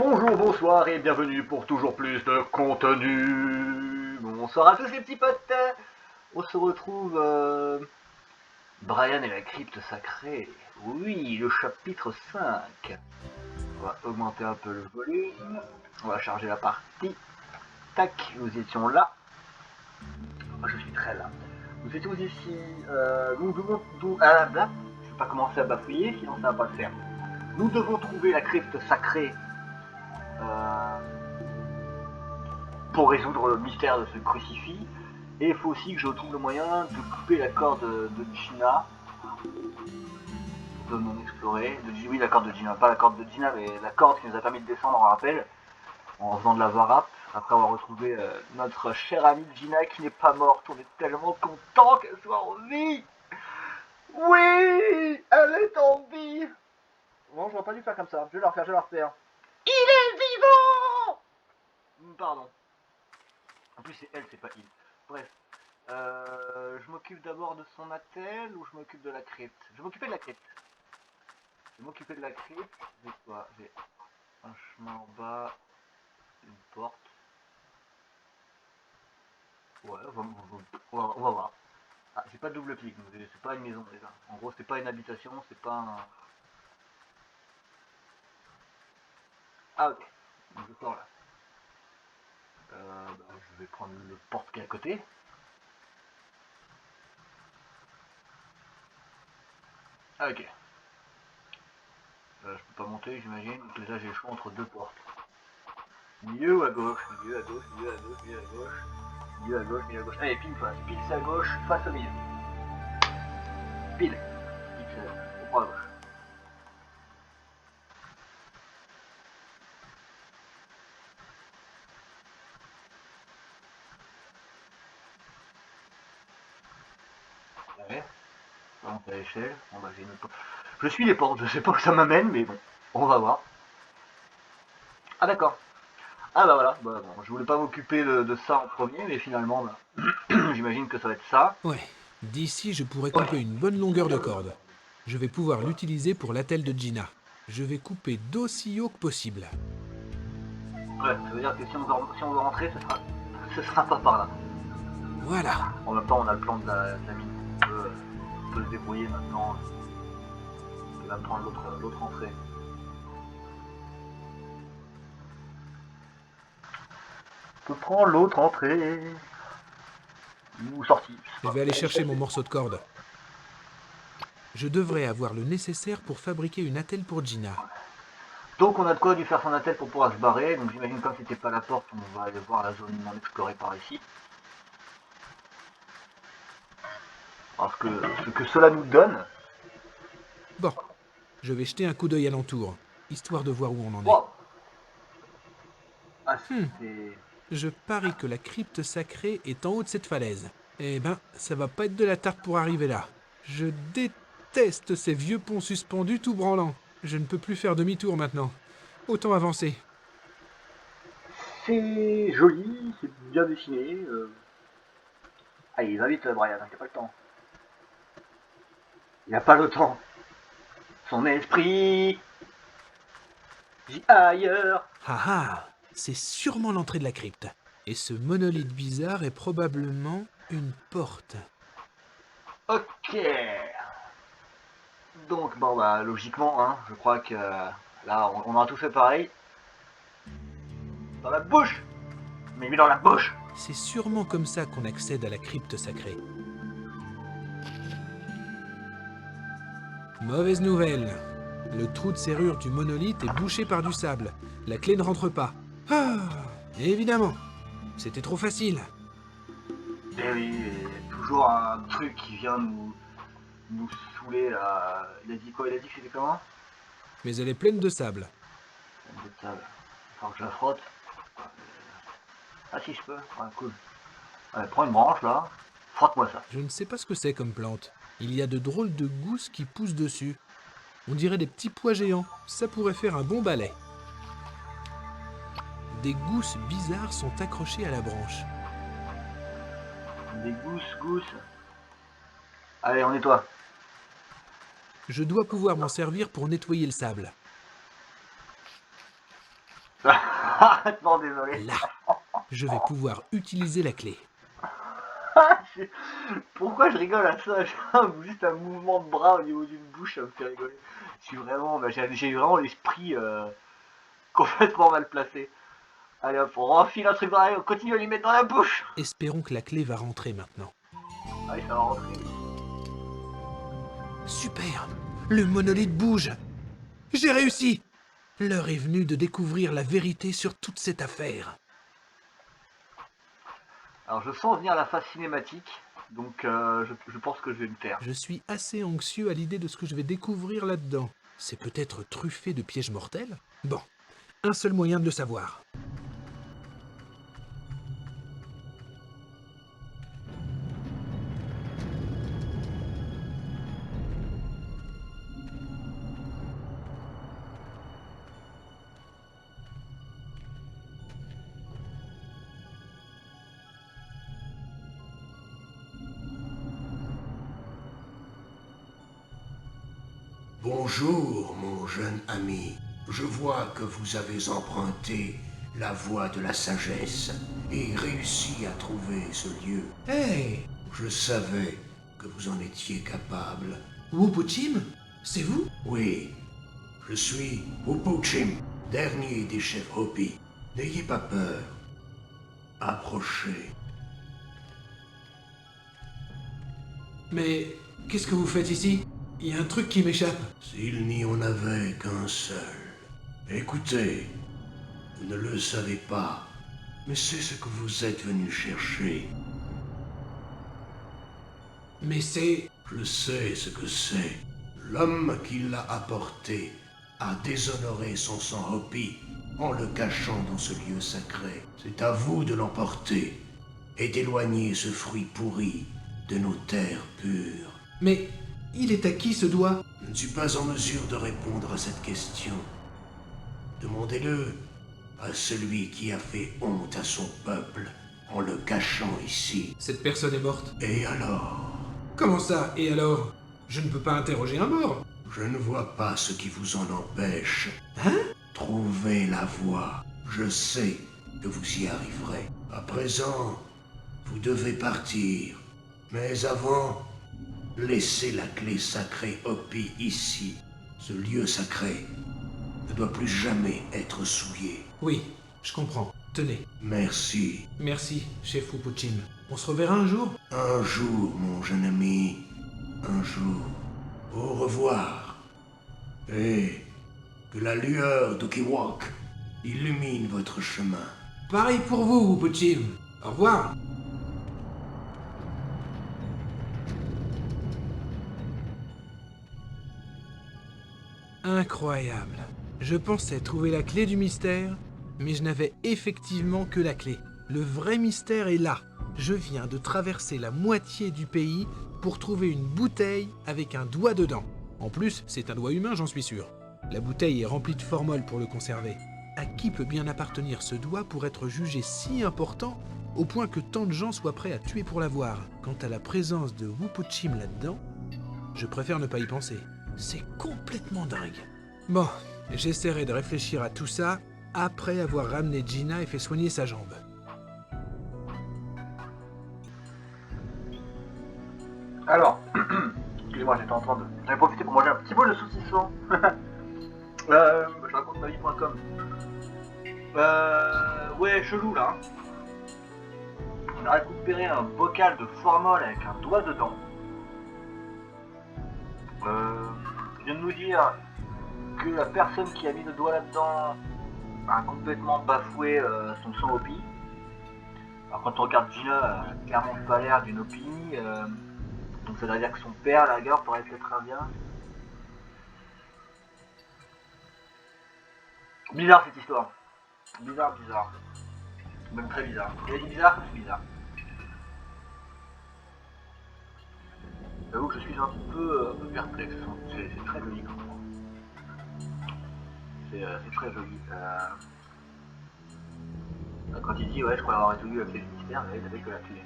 Bonjour, bonsoir et bienvenue pour toujours plus de contenu. Bonsoir à tous les petits potes. On se retrouve Brian et la crypte sacrée. Oui, le chapitre 5. On va augmenter un peu le volume. On va charger la partie. Tac, nous étions là. Je suis très là. Nous étions ici. Nous devons... Ah, là, je ne vais pas commencer à bafouiller, sinon ça va pas le faire. Nous devons trouver la crypte sacrée. Pour résoudre le mystère de ce crucifix. Et il faut aussi que je trouve le moyen de couper la corde de Gina. De non explorer. Oui, la corde de Gina, pas la corde de Gina, mais la corde qui nous a permis de descendre, on rappelle, en faisant de la varap. Après avoir retrouvé notre chère amie Gina qui n'est pas morte. On est tellement content qu'elle soit en vie. Oui, elle est en vie. Bon, j'aurais pas dû faire comme ça. Je vais je vais la refaire. Il est vivant. Pardon. En plus, c'est elle, c'est pas il. Bref. Je m'occupe d'abord de son attel ou je m'occupe de la crypte? Je vais m'occuper de la crypte. Je vais m'occuper de la crypte. J'ai quoi? J'ai un chemin en bas, une porte. Ouais, on va voir. Ah, j'ai pas de double clic, c'est pas une maison déjà. En gros, c'est pas une habitation, c'est pas un... Ah ok, donc je sors là. Je vais prendre le porte qui est à côté. Ah ok. Je peux pas monter, j'imagine. Donc là, j'ai le choix entre deux portes. Milieu ou à gauche? Milieu à gauche, milieu à gauche, milieu à gauche. Milieu à gauche, milieu à gauche. Allez, pile face. Pile c'est à gauche, face au milieu. Pile. Pile c'est au bras à gauche. Ouais. Donc à l'échelle. Bon bah j'ai une porte. Je suis les portes, je sais pas où ça m'amène, mais bon. On va voir. Ah d'accord. Ah bah voilà. Bah, bon, je voulais pas m'occuper de ça en premier, mais finalement, bah, j'imagine que ça va être ça. Ouais, d'ici je pourrais Ouais. couper une bonne longueur de corde. Je vais pouvoir l'utiliser pour l'attelle de Gina. Je vais couper d'aussi haut que possible. Ouais, ça veut dire que si on veut rentrer, ce sera pas par là. Voilà. En même temps, on a le plan de la mine. On peut se débrouiller maintenant. On va prendre l'autre entrée. On peut prendre l'autre entrée. Ou sortie, je sais Je pas. vais aller chercher mon morceau de corde. Je devrais avoir le nécessaire pour fabriquer une attelle pour Gina. Donc on a de quoi lui faire son attel pour pouvoir se barrer. Donc j'imagine comme c'était pas la porte, on va aller voir la zone non explorée par ici. Parce que ce que cela nous donne. Bon, je vais jeter un coup d'œil alentour, histoire de voir où on en est. Wow. Ah, Hmm, c'est. je parie que la crypte sacrée est en haut de cette falaise. Eh ben, ça va pas être de la tarte pour arriver là. Je déteste ces vieux ponts suspendus tout branlants. Je ne peux plus faire demi-tour maintenant. Autant avancer. C'est joli, c'est bien dessiné. Allez, va vite, Brian, il a pas le temps. Il a pas le temps. Son esprit vit ailleurs. Ah ah, c'est sûrement l'entrée de la crypte. Et ce monolithe bizarre est probablement une porte. Ok. Donc, bon, bah, logiquement, hein, je crois que là, on aura tout fait pareil. Dans la bouche. Mais mis dans la bouche. C'est sûrement comme ça qu'on accède à la crypte sacrée. Mauvaise nouvelle. Le trou de serrure du monolithe est bouché par du sable. La clé ne rentre pas. Ah, évidemment. C'était trop facile. Et oui, et toujours un truc qui vient nous saouler. Il a dit quoi? Il a dit que c'était comment? Mais elle est pleine de sable. Il faut que je la frotte. Ah si je peux. Ouais, cool. Ouais, prends une branche là. Frotte-moi ça. Je ne sais pas ce que c'est comme plante. Il y a de drôles de gousses qui poussent dessus. On dirait des petits pois géants. Ça pourrait faire un bon balai. Des gousses bizarres sont accrochées à la branche. Des gousses. Allez, on nettoie. Je dois pouvoir m'en servir pour nettoyer le sable. Non, désolé. Là, je vais pouvoir utiliser la clé. Pourquoi je rigole à ça? J'ai juste un mouvement de bras au niveau d'une bouche, ça me fait rigoler. Je suis vraiment, j'ai vraiment l'esprit complètement mal placé. Allez hop, on enfile un truc dans la... On continue à lui mettre dans la bouche. Espérons que la clé va rentrer maintenant. Ah oui, ça va rentrer. Super! Le monolithe bouge! J'ai réussi! L'heure est venue de découvrir la vérité sur toute cette affaire. Alors je sens venir la phase cinématique, donc je pense que je vais me taire. Je suis assez anxieux à l'idée de ce que je vais découvrir là-dedans. C'est peut-être truffé de pièges mortels? Bon, un seul moyen de le savoir. Bonjour, mon jeune ami. Je vois que vous avez emprunté la voie de la sagesse et réussi à trouver ce lieu. Hey! Je savais que vous en étiez capable. Wupuchim? C'est vous? Oui, je suis Upuchim, dernier des chefs Hopi. N'ayez pas peur. Approchez. Mais qu'est-ce que vous faites ici? Il y a un truc qui m'échappe. S'il n'y en avait qu'un seul. Écoutez, vous ne le savez pas, mais c'est ce que vous êtes venu chercher. Mais c'est... Je sais ce que c'est. L'homme qui l'a apporté a déshonoré son sang Hopi en le cachant dans ce lieu sacré. C'est à vous de l'emporter et d'éloigner ce fruit pourri de nos terres pures. Mais il est à qui ce doigt? Je ne suis pas en mesure de répondre à cette question. Demandez-le à celui qui a fait honte à son peuple en le cachant ici. Cette personne est morte. Et alors? Comment ça? Et alors? Je ne peux pas interroger un mort. Je ne vois pas ce qui vous en empêche. Hein? Trouvez la voie. Je sais que vous y arriverez. À présent, vous devez partir. Mais avant, laissez la clé sacrée Hopi ici. Ce lieu sacré ne doit plus jamais être souillé. Oui, je comprends. Tenez. Merci. Merci, chef Wupuchim. On se reverra un jour? Un jour, mon jeune ami. Un jour. Au revoir. Et que la lueur d'Okiwok illumine votre chemin. Pareil pour vous, Wupuchim. Au revoir. Incroyable. Je pensais trouver la clé du mystère, mais je n'avais effectivement que la clé. Le vrai mystère est là. Je viens de traverser la moitié du pays pour trouver une bouteille avec un doigt dedans. En plus, c'est un doigt humain, j'en suis sûr. La bouteille est remplie de formol pour le conserver. À qui peut bien appartenir ce doigt pour être jugé si important au point que tant de gens soient prêts à tuer pour l'avoir? Quant à la présence de Wupuchim là-dedans, je préfère ne pas y penser. C'est complètement dingue. Bon, j'essaierai de réfléchir à tout ça après avoir ramené Gina et fait soigner sa jambe. Alors, excusez-moi, j'étais en train de... J'avais profité pour manger un petit bol de saucisson. Je raconte ma vie.com. Ouais, chelou là. On a récupéré un bocal de formol avec un doigt dedans. Il vient de nous dire que la personne qui a mis le doigt là-dedans a complètement bafoué son sang Hopi. Alors quand on regarde Gina, elle a clairement pas l'air d'une Hopi. Donc ça veut dire que son père, la rigueur, pourrait être indien. Bizarre cette histoire. Bizarre. Même très bizarre. Il a dit bizarre, c'est bizarre. J'avoue que je suis un peu perplexe. C'est très joli quand même. C'est très joli. Quand il dit ouais, je crois avoir résolu la clé du mystère, mais il n'avait que la clé.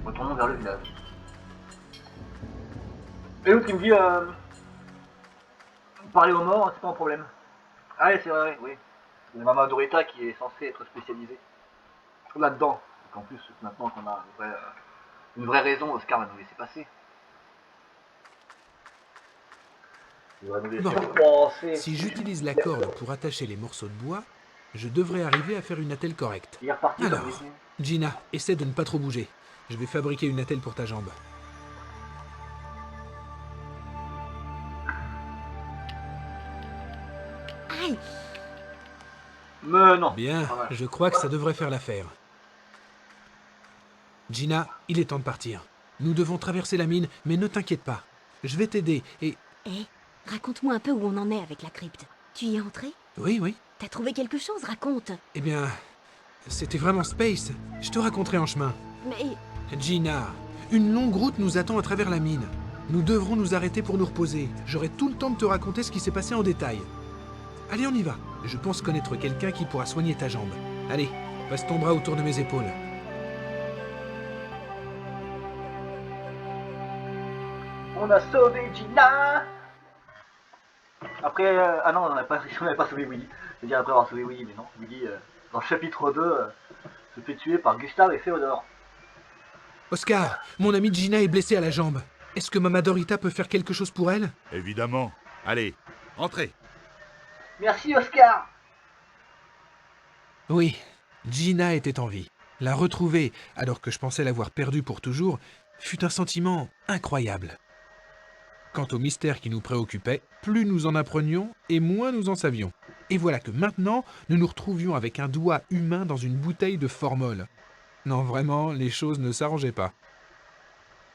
Retournons vers le village. Et l'autre il me dit parler aux morts, c'est pas un problème. Ah ouais, c'est vrai, oui. Le Mama Dorita qui est censé être spécialisé là-dedans. Donc en plus, maintenant qu'on a une vraie raison, Oscar va nous laisser passer. Il va nous laisser Bon, passer. si j'utilise la corde pour attacher les morceaux de bois, je devrais arriver à faire une attelle correcte. Il est reparti comme Alors, Gina, essaie de ne pas trop bouger. Je vais fabriquer une attelle pour ta jambe. Aïe! Mais non. Bien, Pas mal. je crois que ça devrait faire l'affaire. Gina, il est temps de partir. Nous devons traverser la mine, mais ne t'inquiète pas. Je vais t'aider et... Hé, raconte-moi un peu où on en est avec la crypte. Tu y es entré? Oui, oui. T'as trouvé quelque chose? Raconte. Eh bien, c'était vraiment space. Je te raconterai en chemin. Mais... Gina, une longue route nous attend à travers la mine. Nous devrons nous arrêter pour nous reposer. J'aurai tout le temps de te raconter ce qui s'est passé en détail. Allez, on y va. Je pense connaître quelqu'un qui pourra soigner ta jambe. Allez, passe ton bras autour de mes épaules. On a sauvé Gina. Après, ah non, on n'avait pas sauvé Willy. C'est-à-dire après avoir sauvé Willy, mais non. Willy, dans le chapitre 2, se fait tuer par Gustave et Féodore. Oscar, mon amie Gina est blessée à la jambe. Est-ce que Mama Dorita peut faire quelque chose pour elle? Évidemment. Allez, entrez. Merci Oscar. Oui, Gina était en vie. La retrouver, alors que je pensais l'avoir perdue pour toujours, fut un sentiment incroyable. Quant au mystère qui nous préoccupait, plus nous en apprenions et moins nous en savions. Et voilà que maintenant, nous nous retrouvions avec un doigt humain dans une bouteille de formol. Non, vraiment, les choses ne s'arrangeaient pas.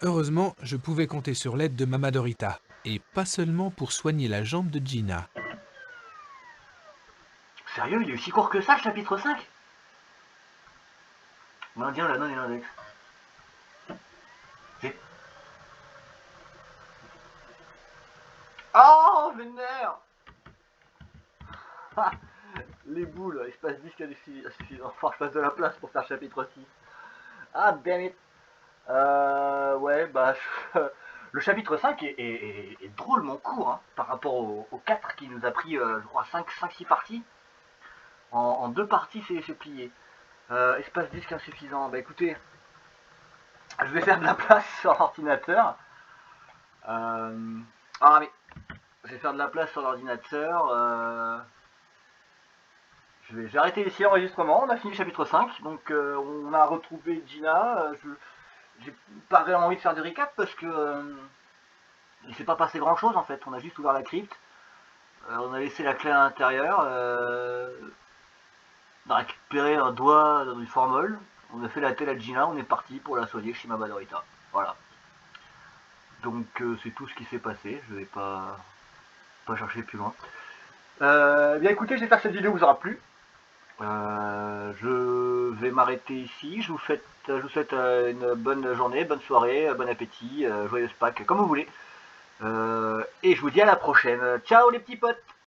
Heureusement, je pouvais compter sur l'aide de Mama Dorita, et pas seulement pour soigner la jambe de Gina. Sérieux, il est aussi court que ça, le chapitre 5? L'Indien, la nonne et l'index. C'est... Oh, vénère. Les boules, espace disque insuffisant. Faut que je fasse de la place pour faire chapitre 6. Ah, damn it. Ouais, bah... Le chapitre 5 est drôlement court, hein, par rapport au 4 qui nous a pris, je crois, 5-6 parties. En 2 parties, c'est plié. Espace disque insuffisant. Bah écoutez, je vais faire de la place sur l'ordinateur. Ah mais, je vais faire de la place sur l'ordinateur. Je vais arrêter ici l'enregistrement. On a fini le chapitre 5. Donc on a retrouvé Gina. J'ai pas vraiment envie de faire de recap parce que il s'est pas passé grand chose en fait. On a juste ouvert la crypte. On a laissé la clé à l'intérieur. On a récupéré un doigt dans une formule. On a fait la telle à Gina. On est parti pour la soigner chez Mama Dorita. Voilà. Donc c'est tout ce qui s'est passé. Je vais pas chercher plus loin. Bien écoutez, j'espère que cette vidéo vous aura plu. Je vais m'arrêter ici. Je vous souhaite une bonne journée, bonne soirée, bon appétit, joyeuse Pâques, comme vous voulez. Et je vous dis à la prochaine. Ciao les petits potes!